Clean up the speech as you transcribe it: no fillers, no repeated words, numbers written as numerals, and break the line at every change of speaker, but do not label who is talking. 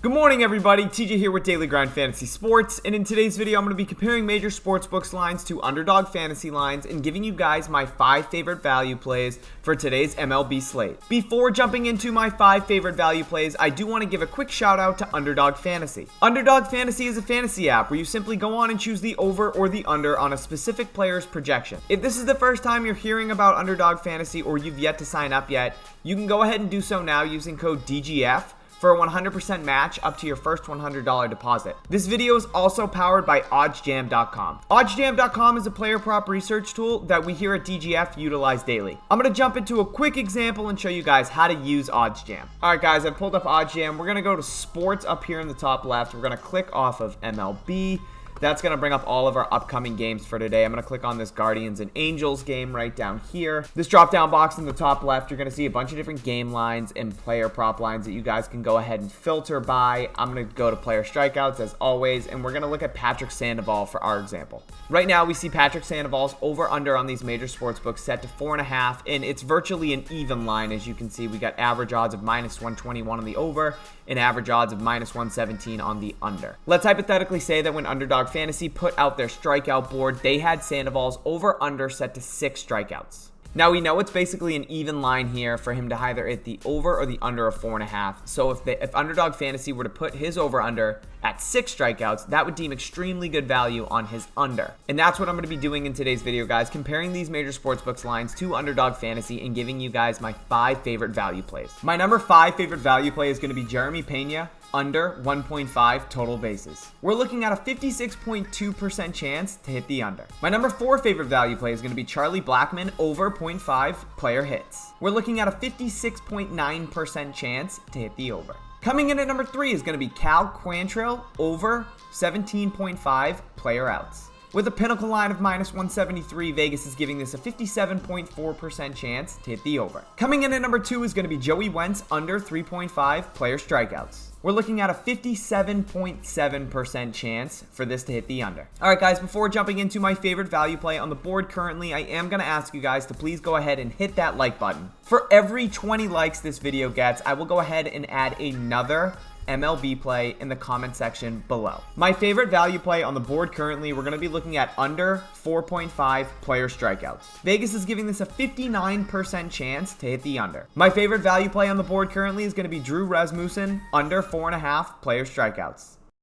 Good morning, everybody. TJ here with Daily Grind Fantasy Sports, and in today's video, I'm going to be comparing major sportsbooks lines to Underdog fantasy lines and giving you guys my 5 favorite value plays for today's MLB slate. Before jumping into my 5 favorite value plays, I do want to give a quick shout out to Underdog Fantasy. Underdog Fantasy is a fantasy app where you simply go on and choose the over or the under on a specific player's projection. If this is the first time you're hearing about Underdog Fantasy or you've yet to sign up yet, you can go ahead and do so now using code DGF for a 100% match up to your first $100 deposit. This video is also powered by oddsjam.com. Oddsjam.com is a player prop research tool that we here at DGF utilize daily. I'm going to jump into a quick example and show you guys how to use OddsJam. Alright guys, I've pulled up OddsJam. We're going to go to sports up here in the top left. We're going to click off of MLB. That's going to bring up all of our upcoming games for today. I'm going to click on this Guardians and Angels game right down here. This drop down box in the top left, you're going to see a bunch of different game lines and player prop lines that you guys can go ahead and filter by. I'm going to go to player strikeouts as always, and we're going to look at Patrick Sandoval for our example. Right now, we see Patrick Sandoval's over-under on these major sports books set to 4.5, and it's virtually an even line. As you can see, we got average odds of -121 on the over and average odds of -117 on the under. Let's hypothetically say that when Underdog Fantasy put out their strikeout board, they had Sandoval's over-under set to 6 strikeouts. Now we know it's basically an even line here for him to either hit the over or the under of 4.5. So if Underdog Fantasy were to put his over-under at 6 strikeouts, that would deem extremely good value on his under. And that's what I'm going to be doing in today's video, guys, comparing these major sportsbooks lines to Underdog Fantasy and giving you guys my 5 favorite value plays. My number 5 favorite value play is going to be Jeremy Pena, under 1.5 total bases. We're looking at a 56.2% chance to hit the under. My number 4 favorite value play is going to be Charlie Blackmon, over 0.5 player hits. We're looking at a 56.9% chance to hit the over. Coming in at number 3 is going to be Cal Quantrill, over 17.5 player outs. With a pinnacle line of -173, Vegas is giving this a 57.4% chance to hit the over. Coming in at number 2 is going to be Joey Wentz, under 3.5 player strikeouts. We're looking at a 57.7% chance for this to hit the under. Alright guys, before jumping into my favorite value play on the board currently, I am going to ask you guys to please go ahead and hit that like button. For every 20 likes this video gets, I will go ahead and add another MLB play in the comment section below. My favorite value play on the board currently, we're going to be looking at under 4.5 player strikeouts. Vegas is giving this a 59% chance to hit the under. My favorite value play on the board currently is going to be Drew Rasmussen, under 4.5 player strikeouts.